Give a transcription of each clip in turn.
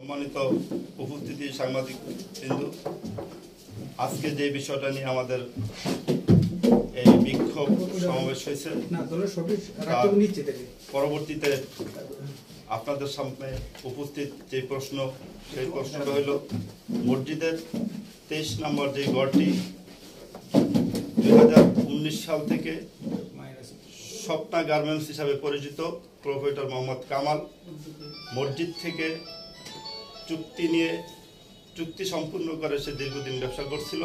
সম্মানিত উপস্থিতি সাংবাদিক বিন্দু, আজকে যে বিষয়টা নিয়ে আমাদের এই বিক্ষোভ সমাবেশ হয়েছে, পরবর্তীতে আপনাদের সামনে উপস্থিত যে প্রশ্ন, সেই প্রশ্নটা হইল মসজিদের 23 নম্বর যে গড়টি 2019 সাল থেকে স্বপ্না গার্মেন্টস হিসাবে পরিচিত প্রোপাইটর মোহাম্মদ কামাল মসজিদ থেকে চুক্তি সম্পূর্ণ করে সে দীর্ঘদিন ব্যবসা করছিল।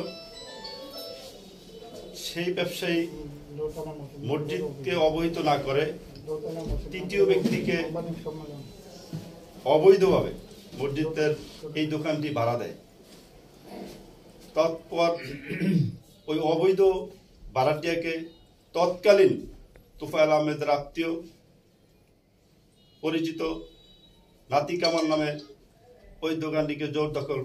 সেই ব্যবসায়ী মসজিদকে অবহিত না করে তৃতীয় ব্যক্তিকে অবৈধভাবে মসজিদের এই দোকানটি ভাড়া দেয়। তৎপর ওই অবৈধ ভাড়াটিয়াকে তৎকালীন তোফায়েল আহমেদের আত্মীয় পরিচিত নাতি কামাল নামে ওই দোকানটিকে জোর দখল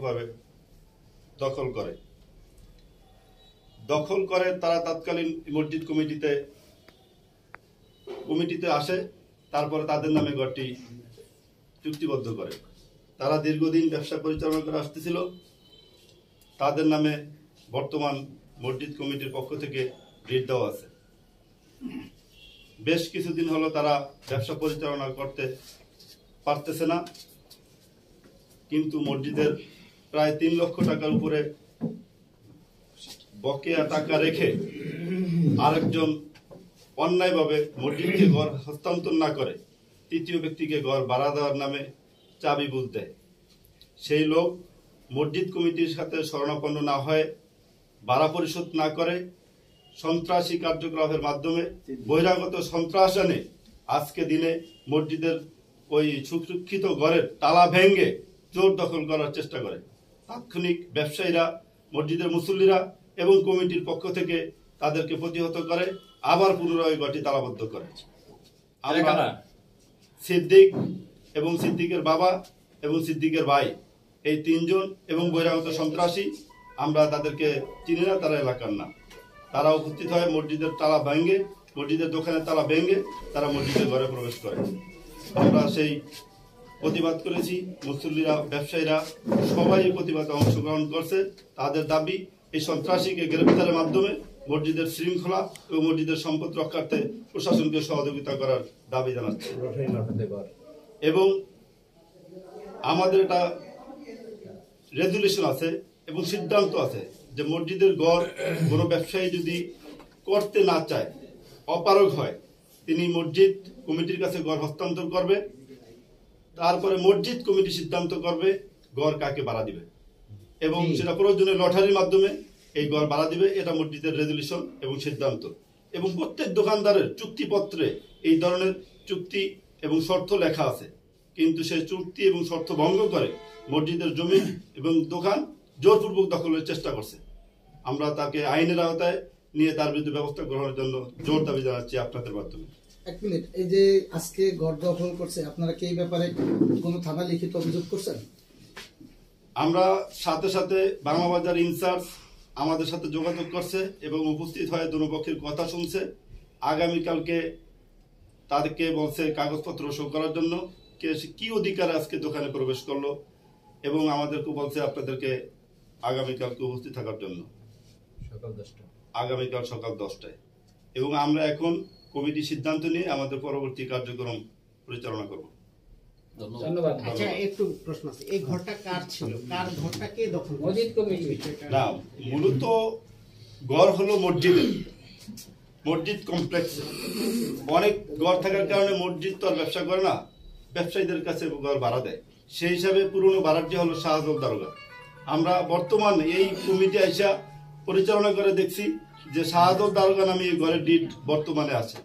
করে তারা তৎকালীন মসজিদ কমিটিতে আসে। তারপরে তাদের নামে ঘরটি চুক্তিবদ্ধ করে। তারা দীর্ঘদিন ব্যবসা পরিচালনা করে আসতেছিল। তাদের নামে বর্তমান মসজিদ কমিটির পক্ষ থেকে রিট দেওয়া আছে। বেশ কিছুদিন হলো তারা ব্যবসা পরিচালনা করতে পারতেছে না, কিন্তু মসজিদের প্রায় 3 লক্ষ টাকার উপরে বকেয়া টাকা রেখে আরেকজন অন্যায়ভাবে মসজিদকে ঘর হস্তান্তর না করে তৃতীয় ব্যক্তিকে ঘর ভাড়া দেওয়ার নামে চাবি বুঝ দেয়। সেই লোক মসজিদ কমিটির সাথে শরণাপন্ন না হয়ে ভাড়া পরিশোধ না করে সন্ত্রাসী কার্যকলাপের মাধ্যমে বহিরাগত সন্ত্রাস আনে আজকে দিনে মসজিদের ওই সুরক্ষিত ঘরের তালা ভেঙে জোর দখল করার চেষ্টা করে। তাৎক্ষণিক ব্যবসায়ীরা, মসজিদের মুসল্লিরা এবং কমিটির পক্ষ থেকে তাদেরকে প্রতিহত করে আবার পুনরায় ঘরটি তালাবদ্ধ করে। আমরা সিদ্দিক এবং সিদ্দিকের বাবা এবং সিদ্দিকের ভাই, এই 3 জন এবং বহিরাগত সন্ত্রাসী, আমরা তাদেরকে চিনি না, তারা এলাকার না। তারা উপস্থিত হয় মসজিদের তালা ভেঙে, মসজিদের দোকানের তালা ভেঙে তারা মসজিদের ঘরে প্রবেশ করে। আমরা সেই প্রতিবাদ করেছি। মুসল্লিরা, ব্যবসায়ীরা সবাই প্রতিবাদে অংশগ্রহণ করছে। তাদের দাবি এই সন্ত্রাসীকে গ্রেপ্তারের মাধ্যমে মসজিদের শৃঙ্খলা এবং মসজিদের সম্পদ রক্ষার্থে প্রশাসনকে সহযোগিতা করার দাবি জানাচ্ছে। এবং আমাদের একটা রেজুলেশন আছে এবং সিদ্ধান্ত আছে যে মসজিদের ঘর কোনো ব্যবসায়ী যদি করতে না চায়, অপারগ হয়, তিনি মসজিদ কমিটির কাছে ঘর হস্তান্তর করবে। তারপরে মসজিদ কমিটি সিদ্ধান্ত করবে ঘর কাকে ভাড়া দিবে এবং সেটা প্রয়োজনে লটারির মাধ্যমে এই ঘর ভাড়া দিবে। এটা মসজিদের রেজুলেশন এবং সিদ্ধান্ত। এবং প্রত্যেক দোকানদারের চুক্তিপত্রে এই ধরনের চুক্তি এবং শর্ত লেখা আছে, কিন্তু সেই চুক্তি এবং শর্ত ভঙ্গ করে মসজিদের জমি এবং দোকান জোরপূর্বক দখলের চেষ্টা করছে। আমরা তাকে আইনের আওতায় নিয়ে তার বিরুদ্ধে ব্যবস্থা গ্রহণের জন্য জোর দাবি জানাচ্ছি আপনাদের মাধ্যমে। এক মিনিট, এই যে আজকে ঘর দখল করছে, আপনারা কি এই ব্যাপারে কোনো থানায় লিখিত অভিযোগ করছেন? আমরা সাথে সাথে বাংলাবাজার ইনচার্জ আমাদের সাথে যোগাযোগ করছে এবং উপস্থিত হয়ে দুনো পক্ষের কথা শুনছে। আগামীকালকে তাদেরকে বলছে কাগজপত্র শো করার জন্য, কি অধিকারে আজকে দোকানে প্রবেশ করলো, এবং আমাদেরকে বলছে আপনাদেরকে আগামীকালকে উপস্থিত থাকার জন্য আগামীকাল সকাল 10টায়। এবং আমরা এখন কমিটি সিদ্ধান্ত নিয়ে আমাদের পরবর্তী কার্যক্রম পরিচালনা করব। ধন্যবাদ। আচ্ছা, একটু প্রশ্ন আছে, এই ঘরটা কার ছিল? কার ঘরটা কে দখল? মসজিদ কমিটি না, মূলত ঘর হলো মসজিদের, মসজিদ কমপ্লেক্স। অনেক ঘর থাকার কারণে মসজিদ তো আর ব্যবসা করে না, ব্যবসায়ীদের কাছে ঘর ভাড়া দেয়। সেই হিসাবে পুরনো ভাড়াটি হলো শাহজালাল দারোগা। আমরা বর্তমান এই কমিটি আইসা পরিচালনা করে দেখছি যে শাহজালাল দারোগা নামে এই ঘরের ডিড বর্তমানে আছে।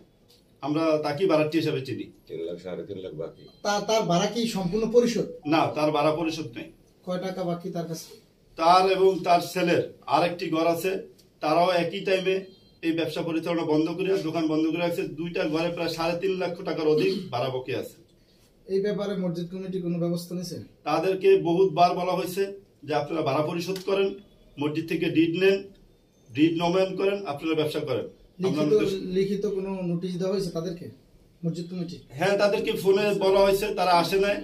আমরা তাকে ভাড়াটি হিসাবে চিনি। 3 লাখ 3.5 লাখ বাকি। তার ভাড়া কি সম্পূর্ণ পরিশোধ? না, তার ভাড়া পরিশোধ নেই। কয় টাকা বাকি তার কাছে? তার এবং তার ছেলের আরেকটি ঘর আছে, তারাও একই টাইমে এই ব্যবসা পরিচালনা বন্ধ করে, দোকান বন্ধ করে রাখছে। 2টা ঘরে প্রায় 3.5 লক্ষ টাকার অধিক ভাড়া বকে আছে। এই ব্যাপারে মসজিদ কমিটি কোনো ব্যবস্থা নিয়েছে? তাদেরকে বহুতবার বলা হয়েছে যে আপনারা ভাড়া পরিশোধ করেন, মসজিদ থেকে ডিড নেন, ডিড নবায়ন করেন, আপনারা ব্যবসা করেন। লিখিত কোনো নোটিশ দেওয়া হয়েছে তাদেরকে মসজিদ কমিটি? হ্যাঁ, তাদেরকে ফোনে বলা হয়েছে, তারা আসে নাই।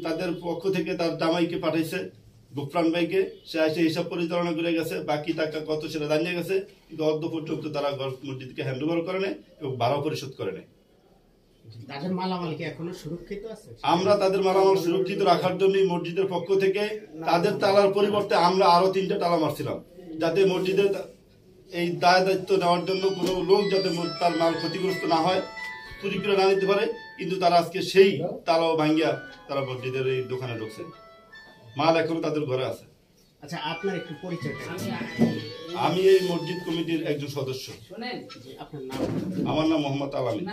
তাদের পক্ষ থেকে তার জামাইকে পাঠাইছে গুফরান ভাইকে, সে এসে হিসাব পরিচালনা করে গেছে, বাকি টাকা কত সেটা জানিয়ে গেছে, কিন্তু অর্ধ পর্যন্ত তারা মসজিদকে হ্যান্ড ওভার করে নেয় এবং ভাড়া পরিশোধ করে নেয়। তাদের মালামাল কি এখনো সুরক্ষিত আছে? আমরা তাদের মালামাল সুরক্ষিত রাখার জন্য মসজিদের পক্ষ থেকে তাদের তালার পরিবর্তে আমরা আরো 3টা তালা মারছিলাম, যাতে মসজিদের এই দায়িত্ব নেওয়ার জন্য কোনো লোক যাতে তার মাল ক্ষতিগ্রস্ত না হয়, চুরি করে না নিতে পারে। কিন্তু তারা আজকে সেই তালাও ভাঙ্গিয়া তারা মসজিদের এই দোকানে ঢুকছে, মাল এখন তাদের ঘরে আছে। আচ্ছা, আপনার একটু পরিচয়টা। আমি এই মসজিদ কমিটির একজন সদস্য। আপনার নাম? আমার নাম মোহাম্মদ আলামী।